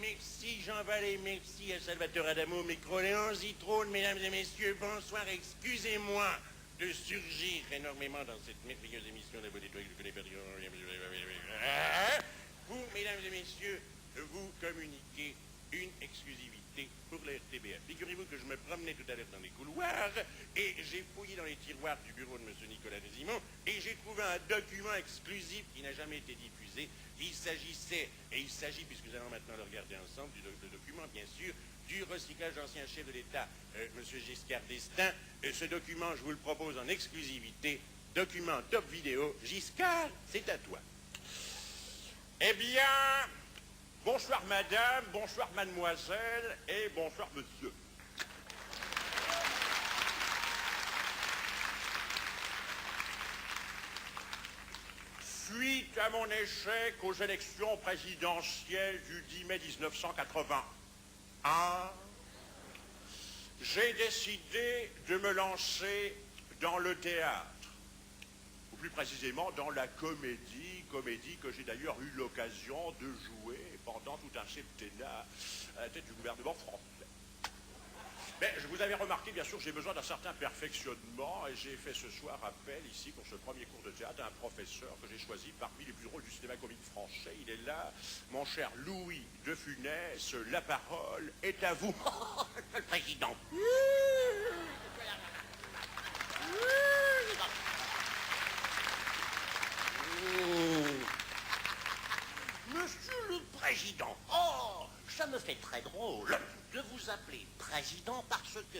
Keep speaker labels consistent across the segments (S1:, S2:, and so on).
S1: merci Jean Vallée, merci à Salvatore Adamo, Microléon, Zitrone, mesdames et messieurs, bonsoir, excusez-moi de surgir énormément dans cette merveilleuse émission de vos détours que je connais pas. Pour, mesdames et messieurs, vous communiquer une exclusivité pour la RTBF. Figurez-vous que je me promenais tout à l'heure dans les couloirs et j'ai fouillé dans les tiroirs du bureau de M. Nicolas Résimond et j'ai trouvé un document exclusif qui n'a jamais été diffusé. Il s'agissait, et il s'agit, puisque nous allons maintenant le regarder ensemble, du document, bien sûr, du recyclage d'ancien chef de l'État, M. Giscard d'Estaing. Ce document, je vous le propose en exclusivité. Document top vidéo. Giscard, c'est à toi.
S2: Eh bien, bonsoir madame, bonsoir mademoiselle et bonsoir monsieur. Suite à mon échec aux élections présidentielles du 10 mai 1981, j'ai décidé de me lancer dans le théâtre, ou plus précisément dans la comédie que j'ai d'ailleurs eu l'occasion de jouer pendant tout un septennat à la tête du gouvernement français. Mais je vous avais remarqué, bien sûr, j'ai besoin d'un certain perfectionnement et j'ai fait ce soir appel ici pour ce premier cours de théâtre à un professeur que j'ai choisi parmi les plus drôles du cinéma comique français. Il est là, mon cher Louis de Funès, la parole est à vous.
S1: Monsieur le Président. Monsieur le Président, oh, ça me fait très drôle de vous appeler Président parce que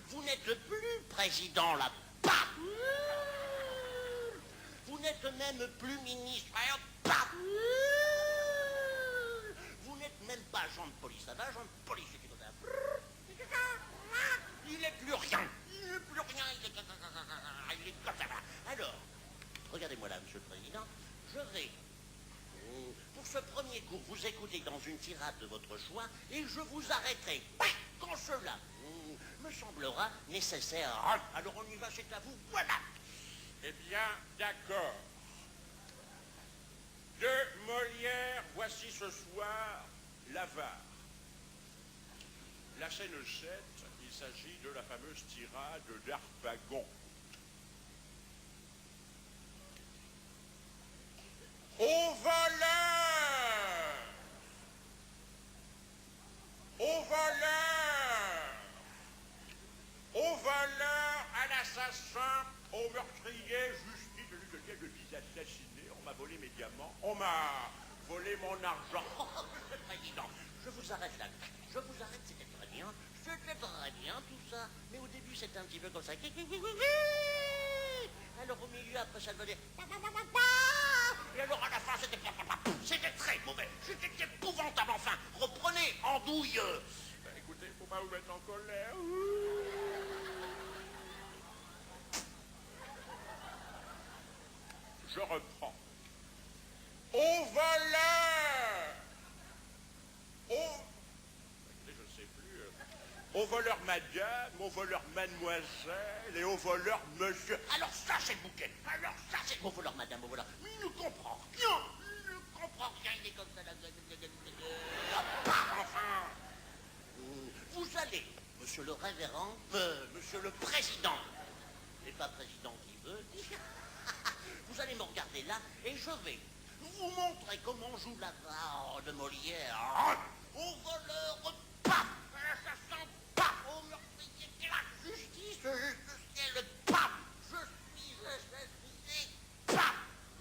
S1: vous n'êtes plus Président là-bas. Vous n'êtes même plus ministre. Vous n'êtes même pas agent de police. Ça va, agent de police, c'est comme ça. Il n'est plus rien. Il n'est plus rien. Il est comme ça. Alors, regardez-moi là, Monsieur le Président. Je vais, pour ce premier cours, vous écouter dans une tirade de votre choix et je vous arrêterai quand cela me semblera nécessaire. Alors on y va, c'est à vous. Voilà.
S2: Eh bien, d'accord. De Molière, voici ce soir l'avare. La scène 7, il s'agit de la fameuse tirade d'Harpagon. Au voleur! Au voleur! Au voleur, à l'assassin, au meurtrier, justice, celui que je dis assassiné, on m'a volé mes diamants, on m'a volé mon argent.
S1: Monsieur le Président, je vous arrête là. Je vous arrête, c'était très bien. C'était très bien tout ça. Mais au début, c'était un petit peu comme ça. Alors au milieu, après, ça donnait... Et alors à la fin, c'était très mauvais. C'était épouvantable, enfin. Reprenez, andouille.
S2: Écoutez, faut pas vous mettre en colère. Je reprends. Au voleur! Je ne sais plus. Au voleur madame, au voleur mademoiselle et au voleur monsieur.
S1: Alors ça, c'est le bouquet. Alors ça, c'est au voleur, madame, au voleur. Mais il ne comprend rien. Il ne comprend rien. Il est comme ça. Enfin. Vous allez, monsieur le révérend, monsieur le président, et pas président qui veut, vous allez me regarder là et je vais vous montrer comment joue l'avare de Molière. Au voleur, paf! À l'assassin, paf! Au meurtrier, clac! Justice, justicier, paf! Je suis assassiné, paf!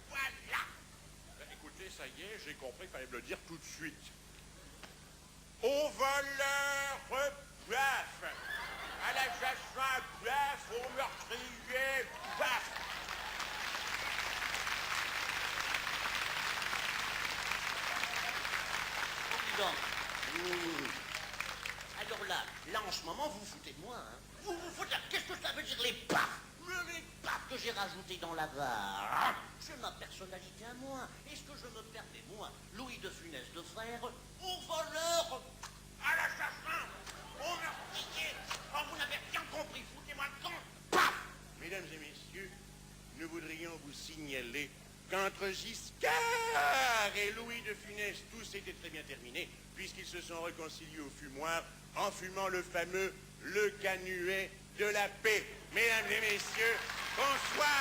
S1: Voilà!
S2: Écoutez, ça y est, j'ai compris qu'il fallait me le dire tout de suite. Au voleur, paf! À l'assassin, paf! Au meurtrier, paf!
S1: Alors là, en ce moment, vous vous foutez de moi, hein. Vous vous foutez. Qu'est-ce que ça veut dire, les paf? Les paf que j'ai rajoutés dans la VAR. C'est ma personnalité à moi. Est-ce que je me permets, moi, Louis de Funès de Frère, au voleur, à l'assassin, au meurtrier? Oh, vous n'avez rien compris, foutez-moi le camp. Paf!
S3: Mesdames et messieurs, nous voudrions vous signaler
S1: qu'entre Giscard et Louis de Funès, tout s'était très bien terminé, puisqu'ils se sont réconciliés au fumoir en fumant le fameux Le Canuet de la paix. Mesdames et messieurs, bonsoir.